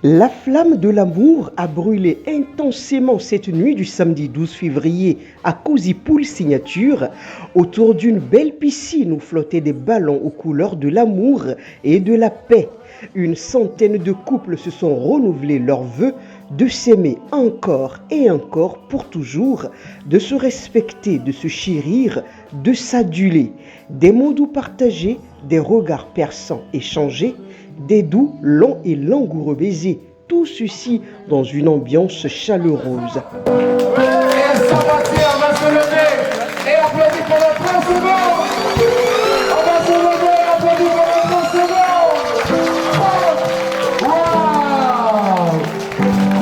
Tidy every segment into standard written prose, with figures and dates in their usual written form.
La flamme de l'amour a brûlé intensément cette nuit du samedi 12 février à Cozy Pool Signature. Autour d'une belle piscine où flottaient des ballons aux couleurs de l'amour et de la paix. Une centaine de couples se sont renouvelés leurs vœux de s'aimer encore et encore pour toujours, de se respecter, de se chérir, de s'aduler. Des mots doux partagés, des regards perçants échangés, des doux, longs et langoureux baisers, tout ceci dans une ambiance chaleureuse. Et sans partir, on va se lever et applaudir pour les 30 secondes. On va se lever et applaudir pour les 30 secondes. Wow!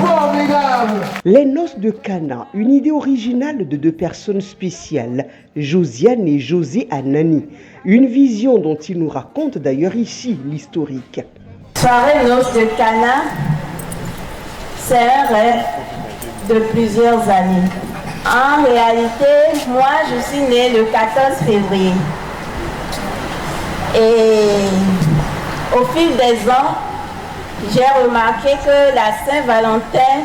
Formidable! Les noces de Cana, une idée originale de deux personnes spéciales, Josiane et José Anani. Une vision dont ils nous racontent d'ailleurs ici l'historique. Soirée noces de Cana, c'est un rêve de plusieurs années. En réalité, moi je suis née le 14 février. Et au fil des ans, j'ai remarqué que la Saint-Valentin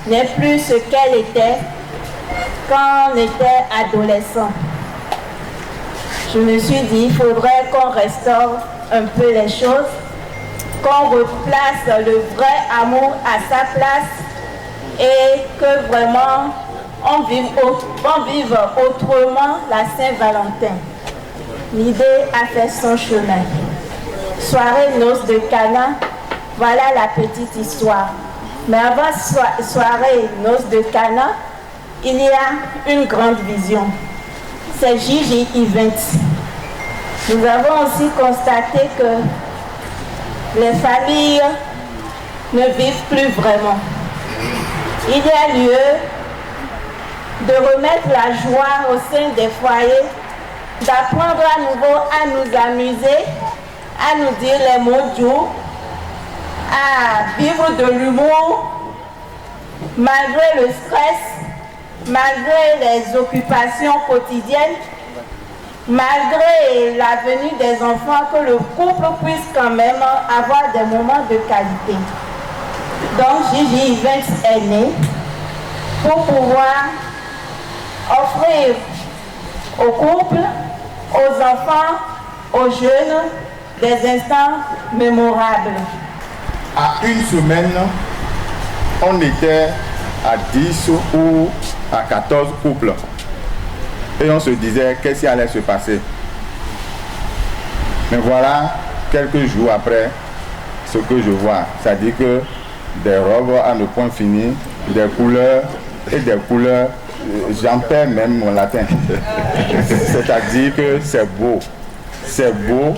n'est plus ce qu'elle était quand on était adolescent. Je me suis dit, il faudrait qu'on restaure un peu les choses, qu'on replace le vrai amour à sa place et que vraiment on vive autrement la Saint-Valentin. L'idée a fait son chemin. Soirée noces de Cana, voilà la petite histoire. Mais avant soirée noces de Cana, il y a une grande vision. C'est Gigi Events. Nous avons aussi constaté que les familles ne vivent plus vraiment. Il y a lieu de remettre la joie au sein des foyers, d'apprendre à nouveau à nous amuser, à nous dire les mots doux, à vivre de l'humour, malgré le stress, malgré les occupations quotidiennes, malgré la venue des enfants, que le couple puisse quand même avoir des moments de qualité. Donc Gigi Events est né pour pouvoir offrir aux couples, aux enfants, aux jeunes, des instants mémorables. À une semaine, on était à 10 ou à 14 couples. Et on se disait qu'est-ce qui allait se passer. Mais voilà, quelques jours après, ce que je vois, c'est-à-dire que des robes à ne point fini, des couleurs et des couleurs, j'en perds même mon latin. C'est-à-dire que c'est beau, c'est beau,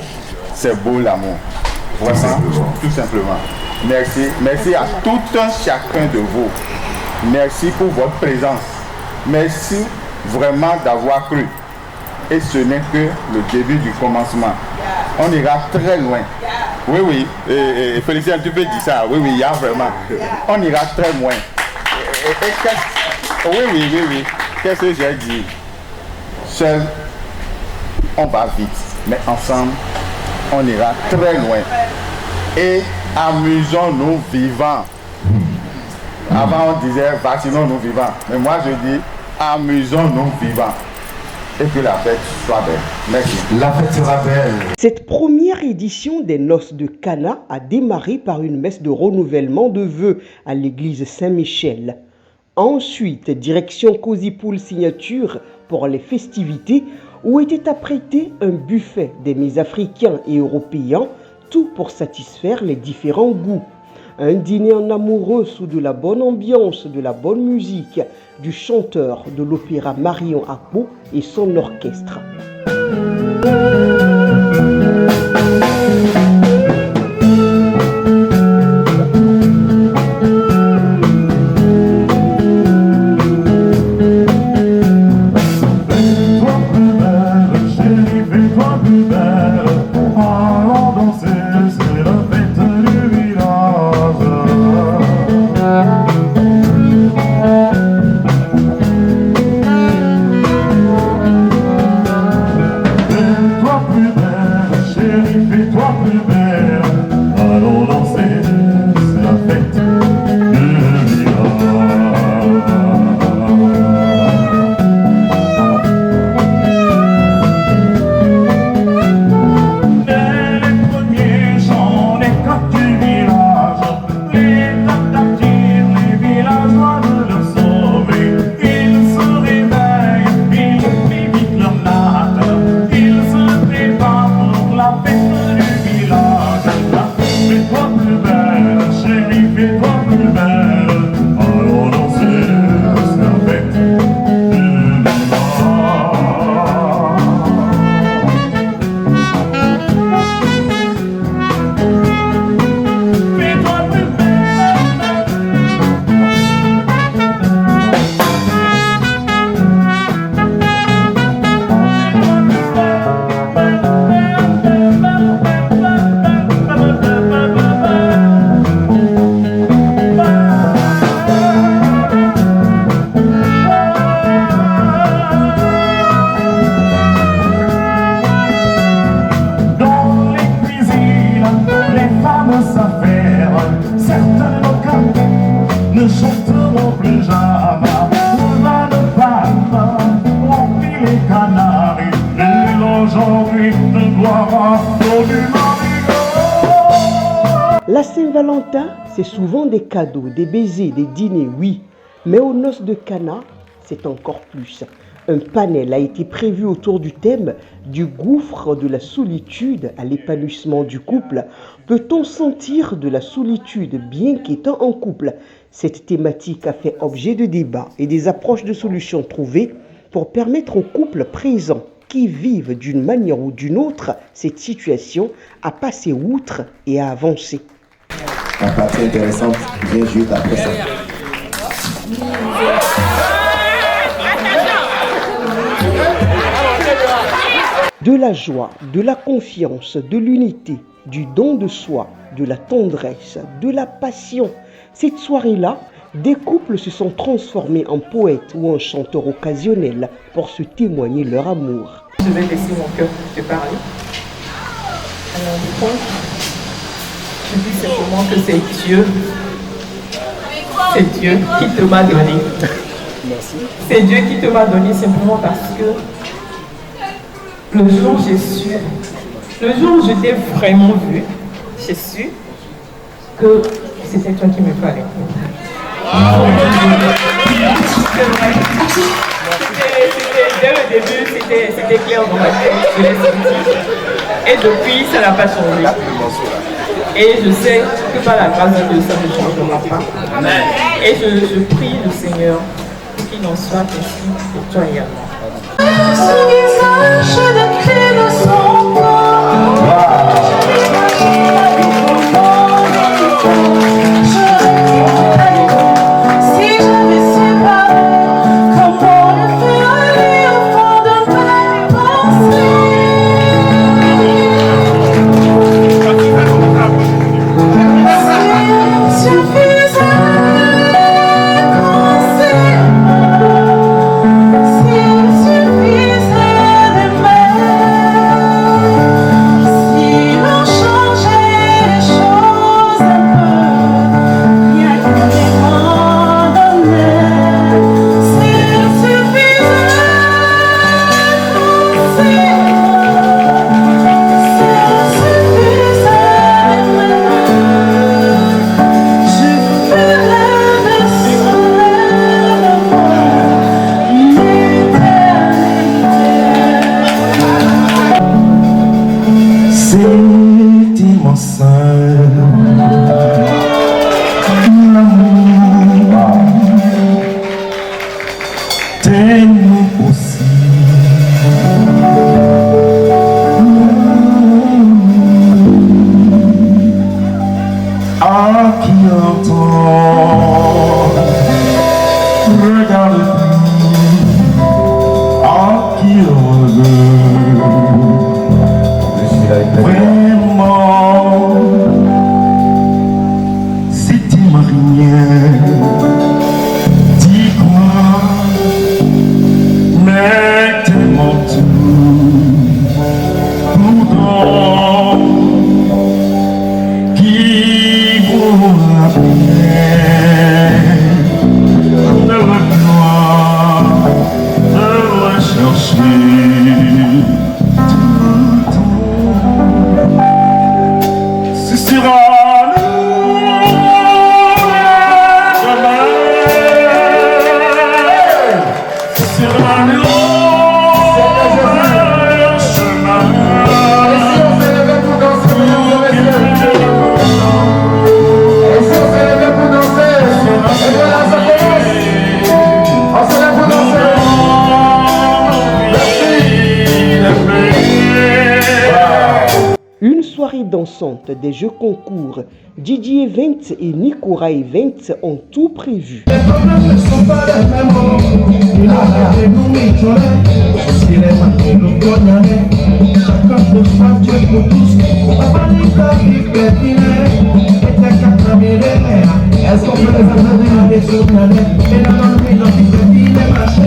c'est beau l'amour. Vraiment, tout simplement. Merci, merci à tout un chacun de vous. Merci pour votre présence. Merci vraiment d'avoir cru. Et ce n'est que le début du commencement. On ira très loin. Oui, oui. Et Félicien, tu peux dire ça. Oui, oui, il y a vraiment. On ira très loin. Oui, oui, oui, oui. Qu'est-ce que j'ai dit? Seul, on va vite. Mais ensemble, on ira très loin. Et amusons-nous vivants. Avant, on disait vaccinons-nous vivants. Mais moi, je dis amusons-nous vivants. Et que la fête soit belle. Merci. La fête sera belle. Cette première édition des noces de Cana a démarré par une messe de renouvellement de vœux à l'église Saint-Michel. Ensuite, direction Cozy Pool Signature pour les festivités où était apprêté un buffet des mets africains et européens, tout pour satisfaire les différents goûts. Un dîner en amoureux sous de la bonne ambiance, de la bonne musique, du chanteur de l'opéra Marion Akpo et son orchestre. Fais-toi plus belle, allons danser, c'est la fête. La Saint-Valentin, c'est souvent des cadeaux, des baisers, des dîners, oui. Mais aux noces de Cana, c'est encore plus. Un panel a été prévu autour du thème du gouffre de la solitude à l'épanouissement du couple. Peut-on sentir de la solitude bien qu'étant en couple? Cette thématique a fait objet de débats et des approches de solutions trouvées pour permettre aux couples présents qui vivent d'une manière ou d'une autre cette situation à passer outre et à avancer. La partie intéressante vient juste après ça. De la joie, de la confiance, de l'unité, du don de soi, de la tendresse, de la passion. Cette soirée-là, des couples se sont transformés en poètes ou en chanteurs occasionnels pour se témoigner leur amour. Je vais laisser mon cœur te parler. Alors, je dis simplement que c'est Dieu. C'est Dieu qui te m'a donné. Merci. C'est Dieu qui te m'a donné simplement parce que le jour où j'ai su, le jour où je t'ai vraiment vu, j'ai su que c'était toi qui me fallait. C'est vrai. Dès le début, c'était clair dans ma tête, je l'ai senti. Et depuis, ça n'a pas changé. Et je sais que par la grâce de Dieu, ça ne changera pas. Et je prie le Seigneur pour qu'il en soit ainsi pour toi également. Ce visage de clé de son corps, j'imagine la vie au fond de l'eau. Si j'avais su parler, comment le faire aller au fond de mes pensées? S'il suffisait qu'on s'aime, s'il suffisait si l'on changeait les choses un peu, rien que les abandonner. S'il suffisait qu'on s'aime, s'il suffisait je ferais de ce C'est immense, l'amour, tellement possible. À qui entend, regarde plus, à qui regarde. Vraiment, si tu m'as rien, dis-moi, mais tellement tout, pourtant, qui vaut la peine de vouloir te rechercher. Ce sera nous demain. Ce sera nous chemin. Et si on s'élevait pour danser, dansantes des jeux concours Didi Events et Nikora Events ont tout prévu. Les problèmes ne sont pas les mêmes. Il a regardé nous mitonner. Si les mains nous connaissent, chacun peut faire Dieu pour tous. Papa Nicolas qui fait dîner. Et tes quatre millénaires. Est-ce qu'on peut les amener à des journées? Et la bonne nuit, l'on dit que il est marché.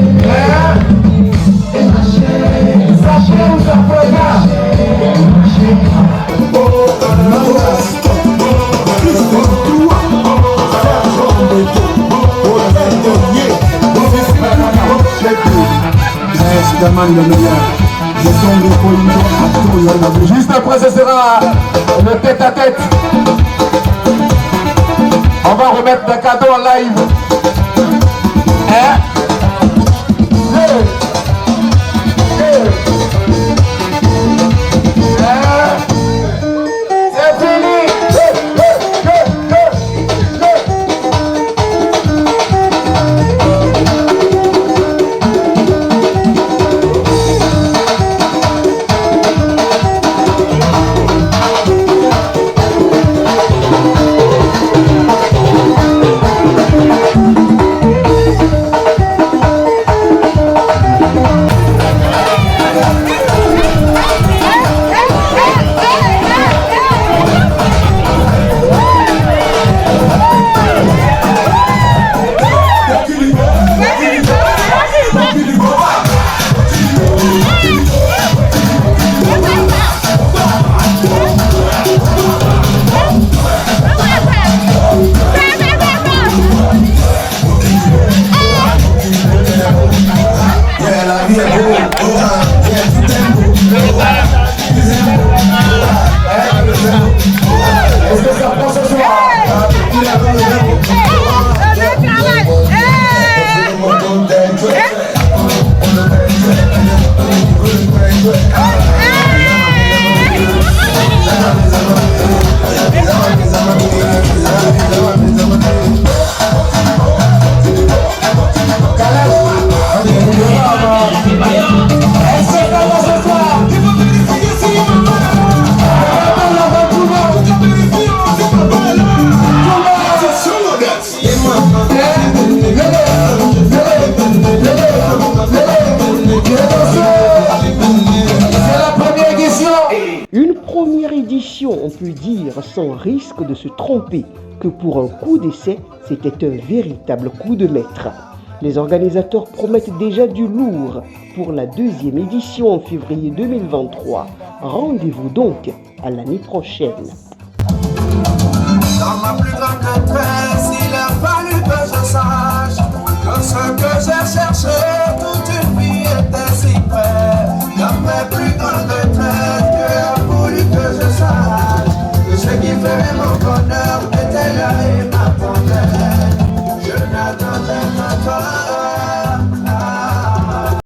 Et marché. Sachez où ça peut pas. Juste après ce sera le tête à tête. On va remettre des cadeaux en live. Hein? C'est fini. Une première édition, on peut dire, sans risque de se tromper, que pour un coup d'essai, c'était un véritable coup de maître. Les organisateurs promettent déjà du lourd pour la deuxième édition en février 2023. Rendez-vous donc à l'année prochaine. Dans ma plus grande détresse, il a fallu que je sache que ce que j'ai cherché